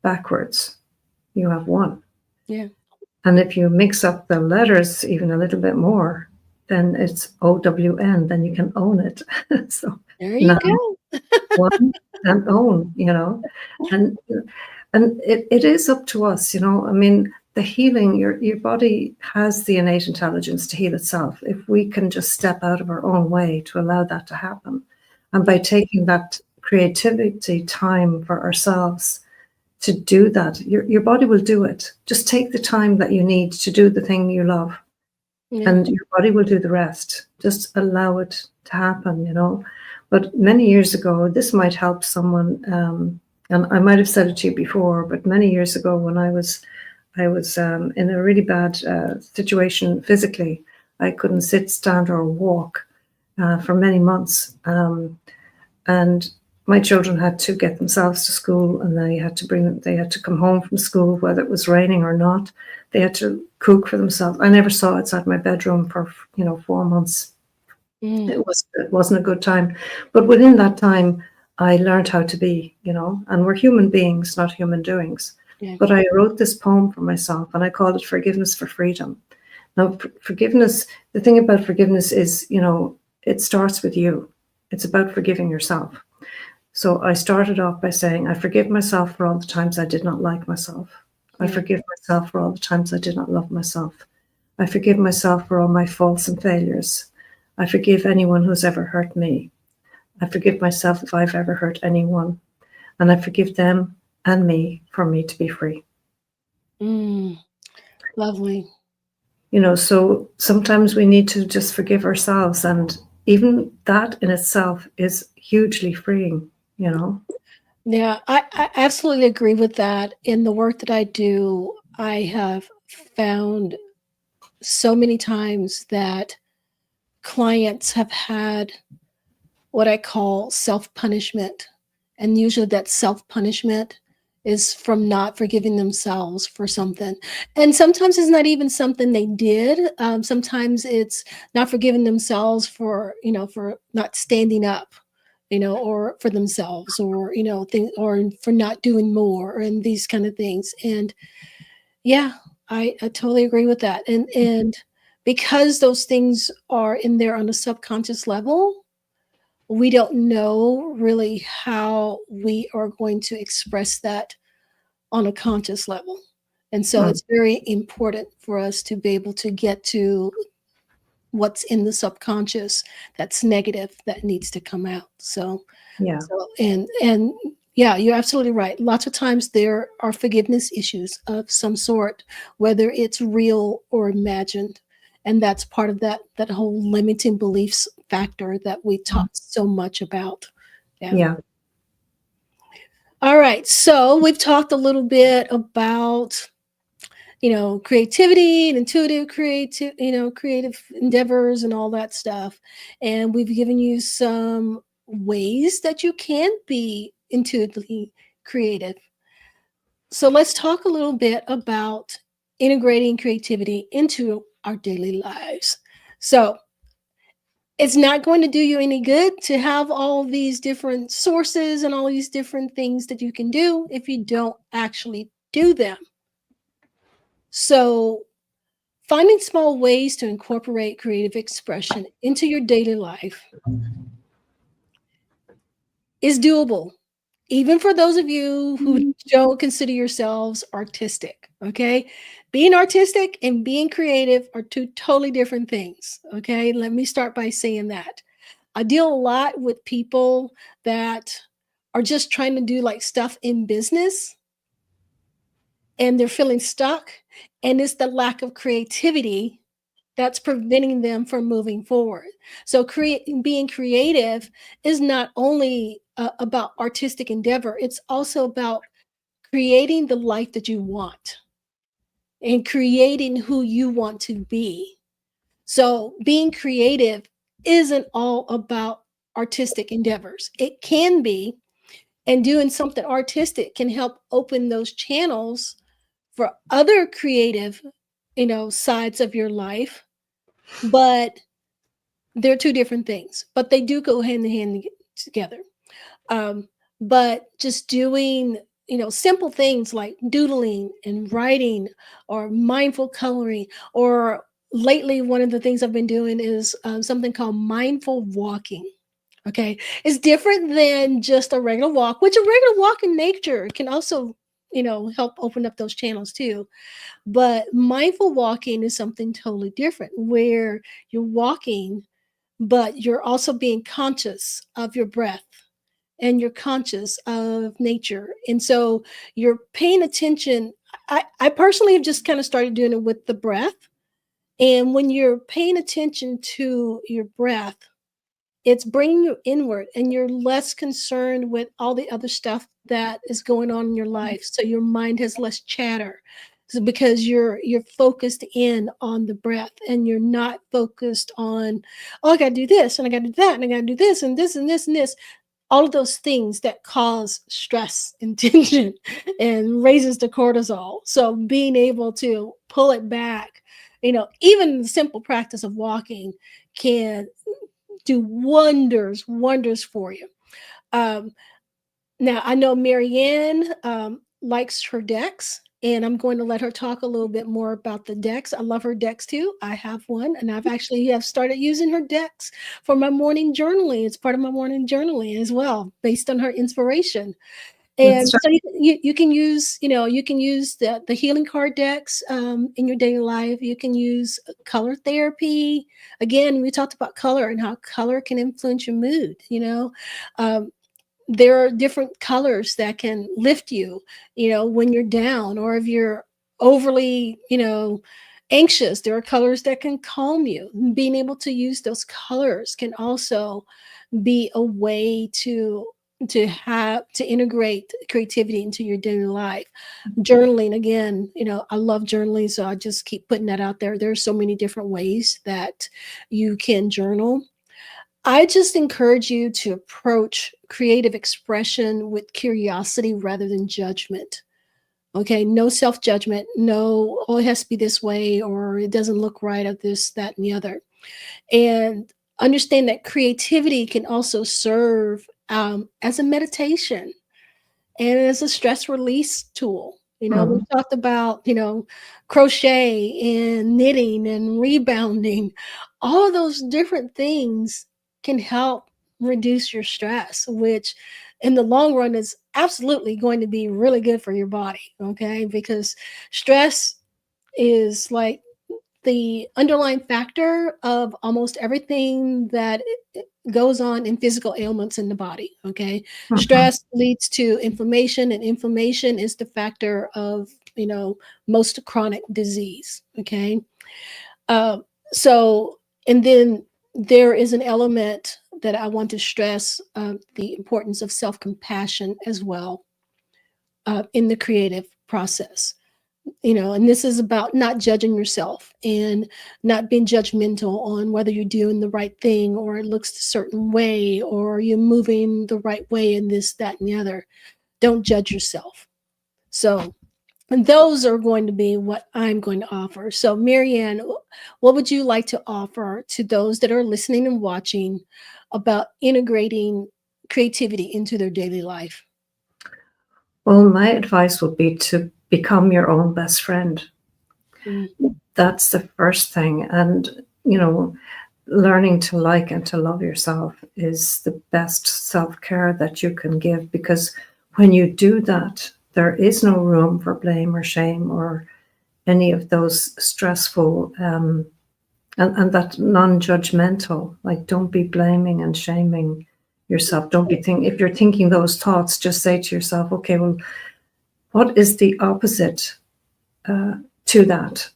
backwards, you have one. Yeah. And if you mix up the letters even a little bit more, then it's OWN, then you can own it. So There you now, go. one, and own, and it is up to us, I mean, the healing, your body has the innate intelligence to heal itself if we can just step out of our own way to allow that to happen. And by Yeah. taking that creativity time for ourselves to do that, your body will do it. Just take the time that you need to do the thing you love, Yeah. and your body will do the rest. Just allow it to happen. But many years ago, this might help someone, and I might have said it to you before, but many years ago when I was in a really bad situation physically. I couldn't sit, stand, or walk for many months, and my children had to get themselves to school, and they had to come home from school, whether it was raining or not. They had to cook for themselves. I never saw outside my bedroom for 4 months. Mm. It wasn't a good time, but within that time, I learned how to be, and we're human beings, not human doings. Yeah. But I wrote this poem for myself, and I called it "Forgiveness for Freedom." Now, forgiveness. The thing about forgiveness is, it starts with you. It's about forgiving yourself. So I started off by saying, I forgive myself for all the times I did not like myself. I Yeah. forgive myself for all the times I did not love myself. I forgive myself for all my faults and failures. I forgive anyone who's ever hurt me. I forgive myself if I've ever hurt anyone. And I forgive them and me for me to be free. Mm, lovely. So sometimes we need to just forgive ourselves, and even that in itself is hugely freeing, you know. Yeah, I absolutely agree with that. In the work that I do, I have found so many times that clients have had what I call self punishment. And usually that self punishment is from not forgiving themselves for something. And sometimes it's not even something they did. Sometimes it's not forgiving themselves for, for not standing up, or for themselves, or, or for not doing more and these kind of things. And yeah, I totally agree with that. And because those things are in there on a subconscious level, we don't know really how we are going to express that on a conscious level. And so Mm, it's very important for us to be able to get to what's in the subconscious that's negative that needs to come out. yeah, So yeah, you're absolutely right. Lots of times there are forgiveness issues of some sort, whether it's real or imagined. And that's part of that whole limiting beliefs factor that we talk so much about. Yeah. yeah. All right. So we've talked a little bit about, creativity and intuitive creative endeavors and all that stuff. And we've given you some ways that you can be intuitively creative. So let's talk a little bit about integrating creativity into our daily lives. So it's not going to do you any good to have all these different sources and all these different things that you can do if you don't actually do them. So finding small ways to incorporate creative expression into your daily life is doable, even for those of you who don't consider yourselves artistic. Okay. Being artistic and being creative are two totally different things. Okay. Let me start by saying that. I deal a lot with people that are just trying to do like stuff in business and they're feeling stuck. And it's the lack of creativity that's preventing them from moving forward. So being creative is not only about artistic endeavor, it's also about creating the life that you want and creating who you want to be. So being creative isn't all about artistic endeavors. It can be, and doing something artistic can help open those channels for other creative, sides of your life, but they're two different things, but they do go hand in hand together. Um, but just doing, simple things like doodling and writing or mindful coloring, or lately, one of the things I've been doing is something called mindful walking. Okay. It's different than just a regular walk, which a regular walk in nature can also, help open up those channels too. But mindful walking is something totally different where you're walking, but you're also being conscious of your breath and you're conscious of nature. And so you're paying attention. I personally have just kind of started doing it with the breath. And when you're paying attention to your breath, it's bringing you inward and you're less concerned with all the other stuff that is going on in your life. So your mind has less chatter. So because you're focused in on the breath and you're not focused on, oh, I gotta do this and I gotta do that and I gotta do this and this and this and this, all of those things that cause stress and tension and raises the cortisol. So being able to pull it back, even the simple practice of walking can do wonders for you. Um, Now I know Marianne likes her decks, and I'm going to let her talk a little bit more about the decks. I love her decks too. I have one, and I've actually have started using her decks for my morning journaling. It's part of my morning journaling as well, based on her inspiration. That's And so you can use, you can use the healing card decks in your daily life. You can use color therapy. Again, we talked about color and how color can influence your mood. Um, there are different colors that can lift you, when you're down, or if you're overly, anxious, there are colors that can calm you. Being able to use those colors can also be a way to integrate creativity into your daily life. Journaling, again, I love journaling, so I just keep putting that out there. There's so many different ways that you can journal. I just encourage you to approach creative expression with curiosity rather than judgment. Okay, no self judgment, no, oh, it has to be this way, or it doesn't look right, of this, that, and the other. And understand that creativity can also serve as a meditation and as a stress release tool. We Mhm. talked about, crochet and knitting and rebounding. All of those different things can help reduce your stress, which in the long run is absolutely going to be really good for your body. Okay. Because stress is like the underlying factor of almost everything that goes on in physical ailments in the body. Okay. Mhm. Stress leads to inflammation, and inflammation is the factor of, most chronic disease. Okay. Uh, so, and then there is an element that I want to stress, the importance of self compassion as well, in the creative process. And this is about not judging yourself and not being judgmental on whether you're doing the right thing, or it looks a certain way, or you're moving the right way in this, that, and the other. Don't judge yourself. So, and those are going to be what I'm going to offer. So, Marianne, what would you like to offer to those that are listening and watching about integrating creativity into their daily life? Well, my advice would be to become your own best friend. Mm, That's the first thing. And, learning to like and to love yourself is the best self care that you can give, because when you do that, there is no room for blame or shame or any of those stressful and that non-judgmental, like, don't be blaming and shaming yourself. Don't be think if you're thinking those thoughts, just say to yourself, okay, well, what is the opposite uh, to that?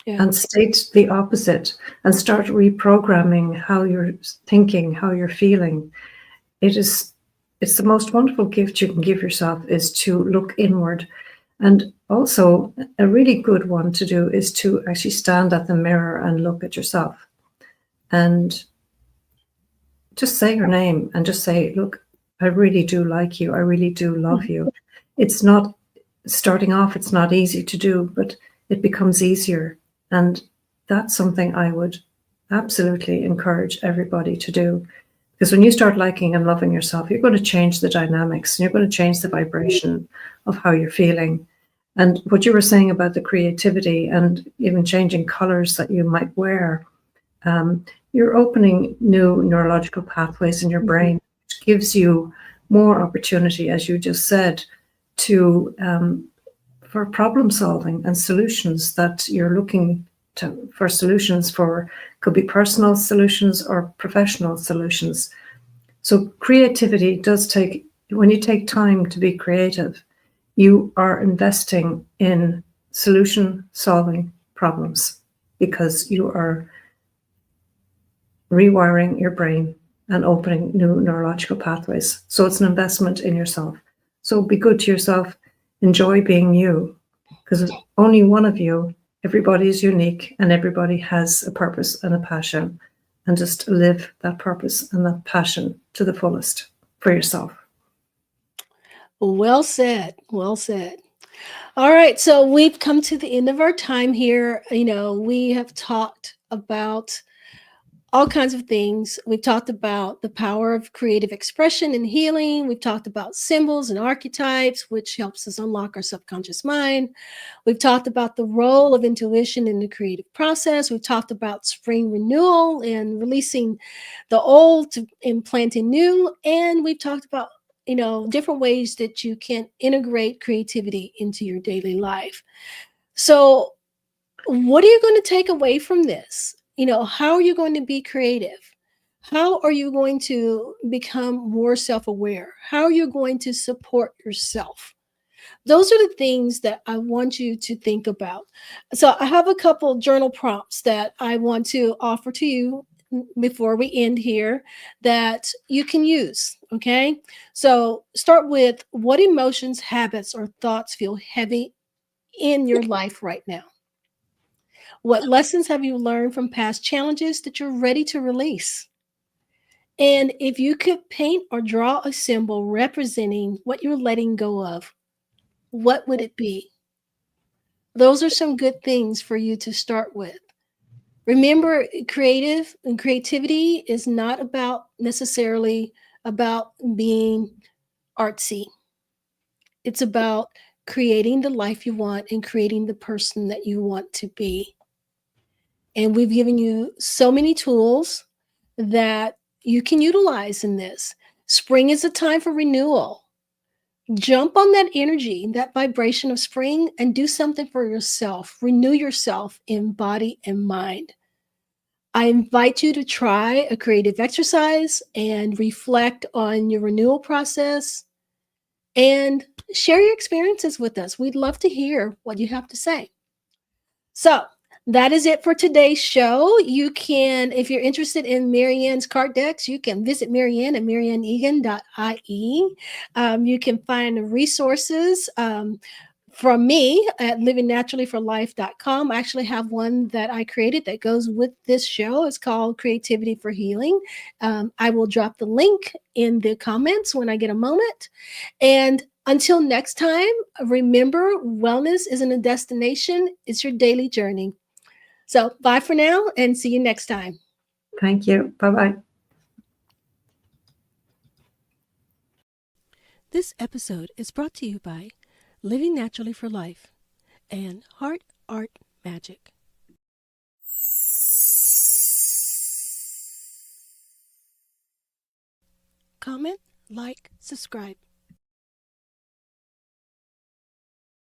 yeah. And state the opposite and start reprogramming how you're thinking, how you're feeling. It's the most wonderful gift you can give yourself, is to look inward. And also, a really good one to do is to actually stand at the mirror and look at yourself and just say your name and just say, look, I really do like you. I really do love Mhm. you. It's not starting off, it's not easy to do, but it becomes easier. And that's something I would absolutely encourage everybody to do. Because when you start liking and loving yourself, you're going to change the dynamics and you're going to change the vibration of how you're feeling. And what you were saying about the creativity and even changing colors that you might wear, um, you're opening new neurological pathways in your Mhm. brain, which gives you more opportunity, as you just said, to for problem solving and solutions that you're looking to for solutions for. Could be personal solutions or professional solutions. So creativity does take, when you take time to be creative, you are investing in solution solving problems, because you are rewiring your brain and opening new neurological pathways. So it's an investment in yourself. So be good to yourself, enjoy being you, because there's only one of you. Everybody is unique and everybody has a purpose and a passion. And just live that purpose and that passion to the fullest for yourself. Well said. Well said. All right. So we've come to the end of our time here. We have talked about all kinds of things. We've talked about the power of creative expression and healing. We've talked about symbols and archetypes, which helps us unlock our subconscious mind. We've talked about the role of intuition in the creative process. We've talked about spring renewal and releasing the old and planting new. And we've talked about, different ways that you can integrate creativity into your daily life. So, what are you going to take away from this? How are you going to be creative? How are you going to become more self aware? How are you going to support yourself? Those are the things that I want you to think about. So, I have a couple journal prompts that I want to offer to you before we end here that you can use. Okay. So, start with what emotions, habits, or thoughts feel heavy in your life right now? What lessons have you learned from past challenges that you're ready to release? And if you could paint or draw a symbol representing what you're letting go of, what would it be? Those are some good things for you to start with. Remember, creative and creativity is not about necessarily about being artsy. It's about creating the life you want and creating the person that you want to be. And we've given you so many tools that you can utilize in this. Spring is a time for renewal. Jump on that energy, that vibration of spring, and do something for yourself. Renew yourself in body and mind. I invite you to try a creative exercise and reflect on your renewal process and share your experiences with us. We'd love to hear what you have to say. So that is it for today's show. You can, if you're interested in Marianne's card decks, you can visit Marianne at marianneegan.ie. You can find resources from me at livingnaturallyforlife.com. I actually have one that I created that goes with this show. It's called Creativity for Healing. I will drop the link in the comments when I get a moment. And until next time, remember, wellness isn't a destination, it's your daily journey. So bye for now and see you next time. Thank you. Bye-bye. This episode is brought to you by Living Naturally for Life and Heart Art Magic. Comment, like, subscribe.